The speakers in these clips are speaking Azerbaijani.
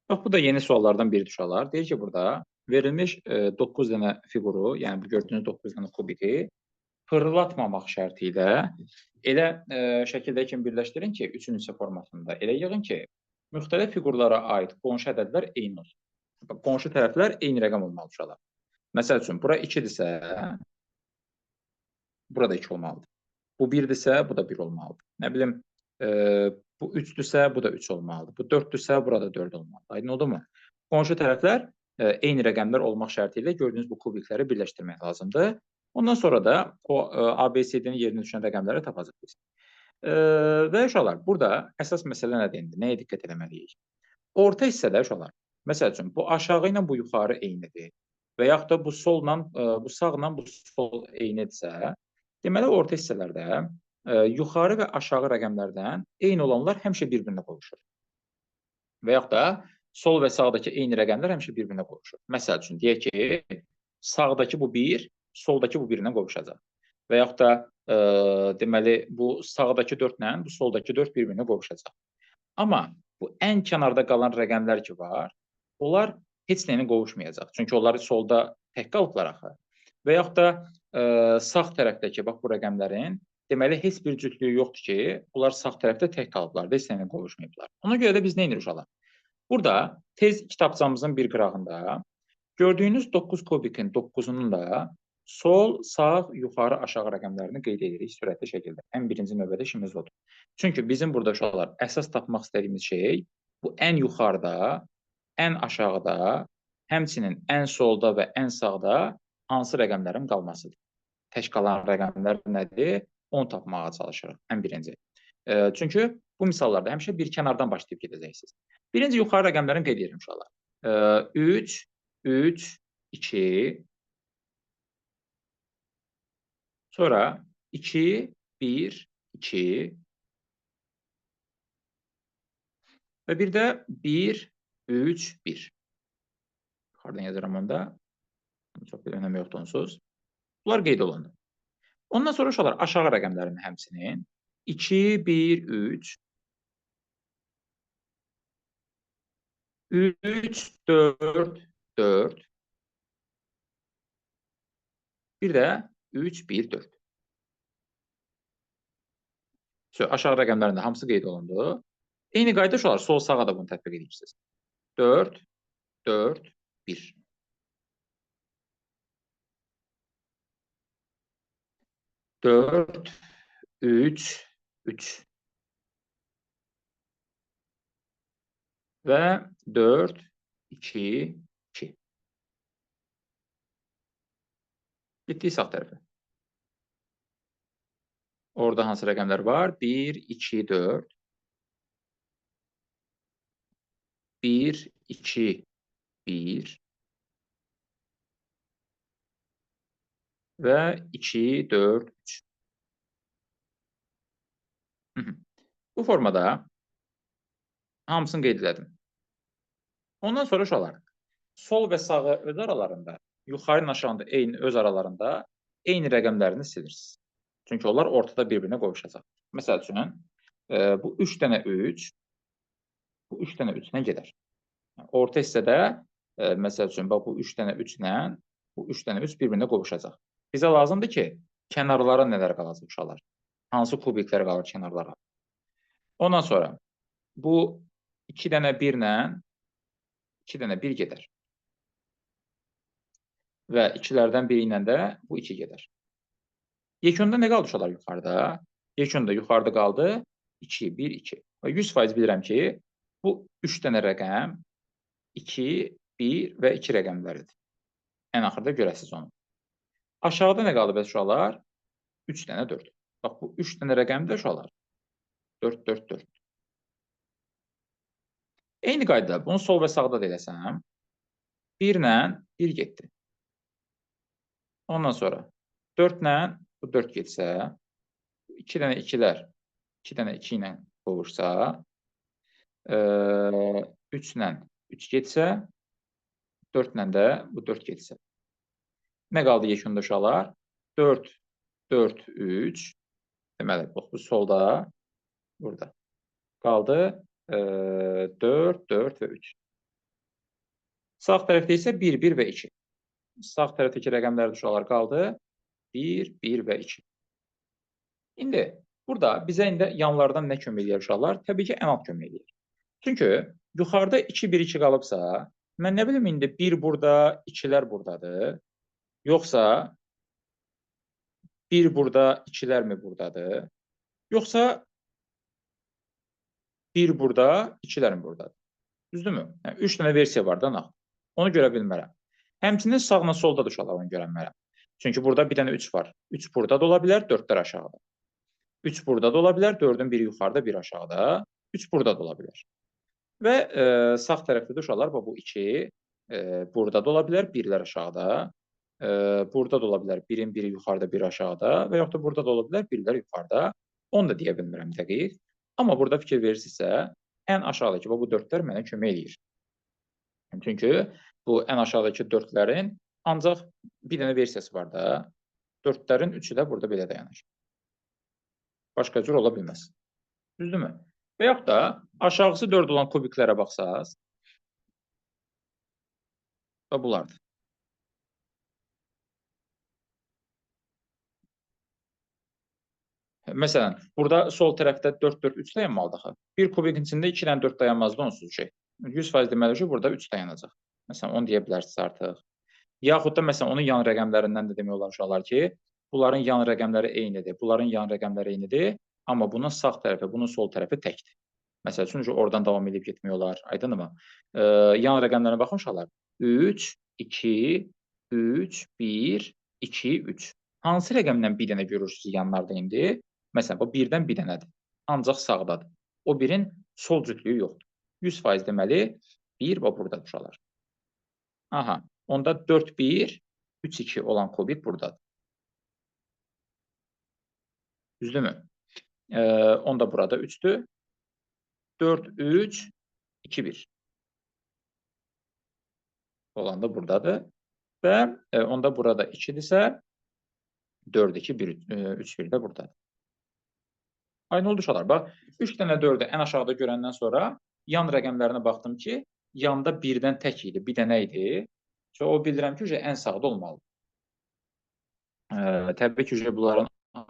Bax, bu da yeni suallardan biri uşaqlar. Deyir ki, burada verilmiş 9 dənə fiquru, yəni bu gördüyünüz 9 dənə kubiki fırlatmamaq şərti ilə elə şəkildə kimi birləşdirin ki, 3-ün hissə formasında elə yığın ki, müxtəlif fiqurlara aid qonşu ədədlər eyni olsun. Qonşu tərəflər eyni rəqəm olmalı uşaqlar. Məsəl üçün, bura 2-dirsə, burada 2 olmalıdır. Bu 1-dirsə, bu da 1 olmalıdır. Nə bilim, bu 3-dürsə, bu da 3 olmalıdır. Bu 4-dürsə, burada 4 olmalıdır. Aydın oldu mu? Qonşu tərəflər eyni rəqəmlər olmaq şərti ilə gördüyünüz bu kubikləri birləşdirmək lazımdır. Ondan sonra da o ABCD-nin yerinə düşən rəqəmləri tapacaqsınız. Və uşaqlar, burada əsas məsələ nədir indi? Nəyə diqqət etməliyik? Orta hissədə uşaqlar, məsəl üçün, bu aşağı ilə bu yuxarı eynidir və yaxud da bu solla, bu sağla bu sol eynidirsə, deməli, orta hissələrdə yuxarı və aşağı rəqəmlərdən eyni olanlar həmişə bir-birinə qovuşur. Və yaxud da sol və sağdakı eyni rəqəmlər həmişə bir-birinə qovuşur. Məsəl üçün, deyək ki, sağdakı bu 1, soldakı bu 1 ilə qovuşacaq. Və yaxud da deməli, bu sağdakı 4 ilə bu soldakı 4 bir-birinə qovuşacaq. Amma bu ən kənarda qalan rəqəmlər ki var, onlar heç nə ilə qovuşmayacaq. Çünki onları solda tək qalıblar axı. Və yaxud da sağ tərəfdəki, bax bu rəqəmlərin, deməli, heç bir cütlüyü yoxdur ki, bunlar sağ tərəfdə tək qalıblar və heç nə ilə qovuşmayıblar. Ona görə də biz nə edirik uşaqlar? Burada tez kitabçamızın bir qırağında gördüyünüz 9 kubikin 9-unun da sol, sağ, yuxarı, aşağı rəqəmlərini qeyd edirik sürətli şəkildə. Ən birinci növbədə işimiz odur. Çünki bizim burada uşaqlar əsas tapmaq istədiyimiz şey bu ən yuxarıda, ən aşağıda, həmçinin ən solda və ən sağda hansı rəqəmlərin qalmasıdır. Tək qalan rəqəmlər nədir? Onu tapmağa çalışırıq, ən birinci. Çünki bu misallarda həmişə bir kənardan başlayıb gedəcəksiniz. Birinci yuxarı rəqəmlərini qeyd edirəm uşaqlar. 3, 3, 2, sonra 2, 1, 2 və bir də 1, 3, 1. Yuxarıdan yazıram onda. Çox bir önəmi yoxdur onsuz. Bunlar qeyd olundu. Ondan sonra uşaqlar aşağı rəqəmlərin həmsinin 2, 1, 3, 3, 4, 4, bir də 3, 1, 4. Aşağı rəqəmlərin də hamısı qeyd olundu. Eyni qayda uşaqlar sol sağa da bunu tətbiq edirsiniz. 4, 4, 1. 4, 3, 3. Və 4, 2, 2. Getdik sağ tərəfə. Orada hansı rəqəmlər var? 1, 2, 4. 1, 2, 1. Və 2, 4, 3. Bu formada hamısını qeyd elədim. Ondan sonra uşaqlar, sol və sağı öz aralarında, yuxarı ilə aşağıda eyni öz aralarında eyni rəqəmlərini silirsiniz. Çünki onlar ortada bir-birinə qovuşacaq. Məsəl üçün, bu 3 dənə 3, bu 3 dənə 3 ilə gedər. Orta hissədə, məsəl üçün, bu 3 dənə 3 ilə, bu 3 dənə 3 bir-birinə qovuşacaq. Bizə lazımdır ki, kənarlara nələr qalacaq uşaqlar? Hansı kubiklər qalır kənarlara? Ondan sonra, bu 2 dənə 1 ilə 2 dənə 1 gedər. Və 2-lərdən biri ilə də bu 2 gedər. Yekunda nə qaldı uşaqlar yuxarıda? Yekunda yuxarıda qaldı 2, 1, 2. Və 100% bilirəm ki, bu 3 dənə rəqəm 2, 1 və 2 rəqəmləridir. Ən axırda görəsiniz onu. Aşağıda nə qaldı bəs uşaqlar? 3 dənə 4. Bax, bu 3 dənə rəqəmdir uşaqlar. 4, 4, 4. Eyni qaydada bunu sol və sağda da eləsəm, 1 ilə 1 getdi. Ondan sonra 4 ilə bu 4 getsə, 2 dənə 2-lər 2 dənə 2 ilə qovuşsa, 3 ilə 3 getsə, 4 ilə də bu 4 getsə. Nə qaldı yekunda uşaqlar? 4, 4, 3. Deməli, bu solda, burada. Qaldı 4, 4 və 3. Sağ tərəfdə isə 1, 1 və 2. Sağ tərəfdəki rəqəmlər uşaqlar qaldı. 1, 1 və 2. İndi burada bizə indi yanlardan nə kömək edir uşaqlar? Təbii ki, ən alt kömək edir. Çünki yuxarıda 2, 1, 2 qalıbsa, mən nə bilim indi 1 burada, 2-lər buradadır. Yoxsa 1 burada, 2-lər mi buradadır? Yoxsa 1 burada, 2-lər mi buradadır? Düzdürmü? Yəni, 3 dənə versiya var da, onu görə bilmərəm. Həmçinin sağla solda da uşaqlar onu görə bilmərəm. Çünki burada bir dənə 3 var. 3 burada da ola bilər, 4-lər aşağıda. 3 burada da ola bilər, 4-ün biri yuxarıda, biri aşağıda. 3 burada da ola bilər. Və sağ tərəfdə də uşaqlar, bu 2 burada da ola bilər, 1-lər aşağıda. Burada da ola bilər, 1-in biri yuxarıda, biri aşağıda. Və yaxud da burada da ola bilər, 1-lər yuxarıda. Onu da deyə bilmirəm dəqiq. Amma burada fikir verirsinizsə, ən aşağıdakı bu 4-lər mənə kömək edir. Çünki bu ən aşağıdakı 4-lərin ancaq bir dənə versiyası var da. 4-lərin 3-ü də burada belə dayanır. Başqa cür ola bilməz. Düzdürmü? Və yaxud da aşağısı 4 olan kubiklərə baxsaq, bulardır. Məsələn, burada sol tərəfdə 4, 4, 3 dayanmalıdır axı. Bir kubikin içində 2 dənə 4 dayanmazdı onsuz şey. 100% deməli ki, burada 3 dayanacaq. Məsələn, onu deyə bilərsiniz artıq. Yaxud da məsələn, onun yan rəqəmlərindən də demək olar uşaqlar ki, bunların yan rəqəmləri eynidir, bunların yan rəqəmləri eynidir, amma bunun sağ tərəfi, bunun sol tərəfi təkdir. Məsəl üçün, oradan davam edib getmək olar, aydınmı? Yan rəqəmlərinə baxın uşaqlar. 3, 2, 3, 1, 2, 3. Hansı rəqəmdən bir dənə görürsünüz yanlarda indi? Məsələn, bu 1-dən bir dənədir. Ancaq sağdadır. O 1-in sol cütlüyü yoxdur. 100% deməli 1 və buradadır uşaqlar. Aha, onda 4, 1, 3, 2 olan kubik buradadır. Düzdürmü? Onda burada 3-dür. 4, 3, 2, 1. Olan da buradadır. Və onda burada 2-dirsə 4, 2, 1, 3, 1 də buradadır. Aynı oldu uşaqlar. Bax, 3 dənə 4-ü ən aşağıda görəndən sonra yan rəqəmlərinə baxdım ki, yanda 1-dən tək idi, bir dənə idi. O bildirəm ki, ən sağda olmalıdır. Təbii ki, bunların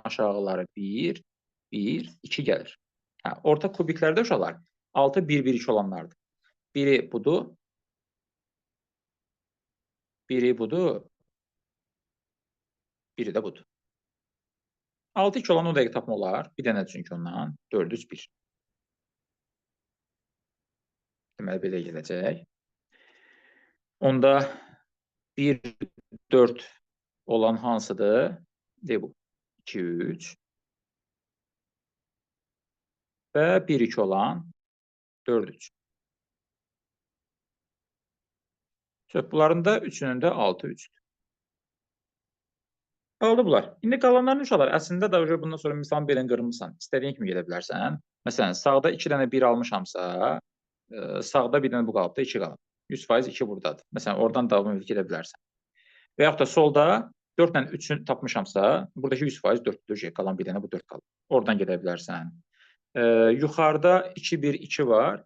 aşağıları 1, 1, 2 gəlir. Orta kubiklərdə uşaqlar 6, 1, 1, 2 olanlardır. Biri budur. Biri budur. Biri də budur. 6, 2 olan o dəqiq tapma olar. Bir dənə çünki ondan. 4, 3, 1. Deməli, belə gələcək. Onda 1, 4 olan hansıdır? Bu. 2, 3. Və 1, 2 olan 4, 3. Bunların da üçünün də 6, 3'dür. Qaldı bunlar. İndi qalanlarını uşaqlar, əslində də bundan sonra misalın belini qırmısan. İstədiyin kimi gedə bilərsən. Məsələn, sağda 2 dənə 1 almışamsa, sağda bir dənə bu qalıbda 2 qalıb. 100% 2 buradadır. Məsələn, oradan davam edib gedə bilərsən. Və yaxud da solda 4 ilə 3-ü tapmışamsa, buradakı 100% 4-dür. Qalan bir dənə bu 4 qalıb. Oradan gedə bilərsən. Yuxarıda 2, 1, 2 var.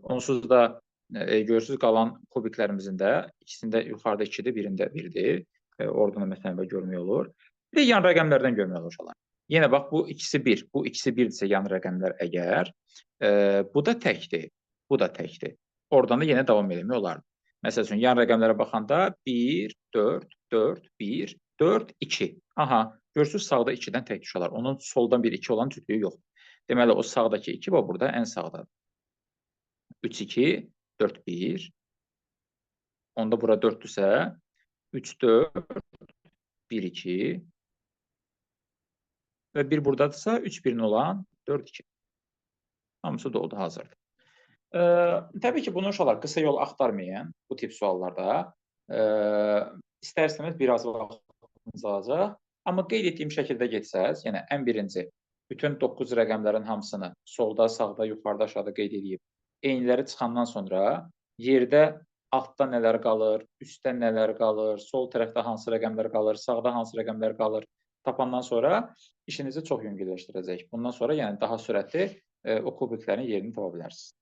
Onsuz da görürsünüz, qalan kubiklərimizin də ikisində yuxarıda 2-dir, birində 1-dir. Oradan da məsələn görmək olur. Bir də yan rəqəmlərdən görmək olur uşaqlar. Yenə bax, bu ikisi 1, bu ikisi 1-dirsə yan rəqəmlər əgər, bu da təkdir, bu da təkdir. Oradan da yenə davam etmək olardı. Məsəl üçün, yan rəqəmlərə baxanda 1, 4, 4, 1, 4, 2. Aha, görürsünüz, sağda 2-dən təkdir uşaqlar. Onun soldan bir 2 olan cütlüyü yoxdur. Deməli, o sağdakı 2 və burada ən sağdadır. 3, 2, 4, 1. Onda bura 4-dürsə, 3, 4, 1, 2 və 1 buradadırsa 3, 1-in olan 4, 2. Hamısı doldu, hazırdır. Təbii ki, bunu uşaqlar qısa yol axtarmayın bu tip suallarda. İstərseniz biraz vaxtınız alacaq. Amma qeyd etdiyim şəkildə getsəz, yəni ən birinci, bütün 9 rəqəmlərin hamısını solda, sağda, yuxarıda, aşağıda qeyd edib, eyniləri çıxandan sonra yerdə altda nələr qalır, üstdə nələr qalır, sol tərəfdə hansı rəqəmlər qalır, sağda hansı rəqəmlər qalır tapandan sonra işinizi çox yüngülləşdirəcək. Bundan sonra yəni daha sürətli o kubiklərin yerini tapa bilərsiniz.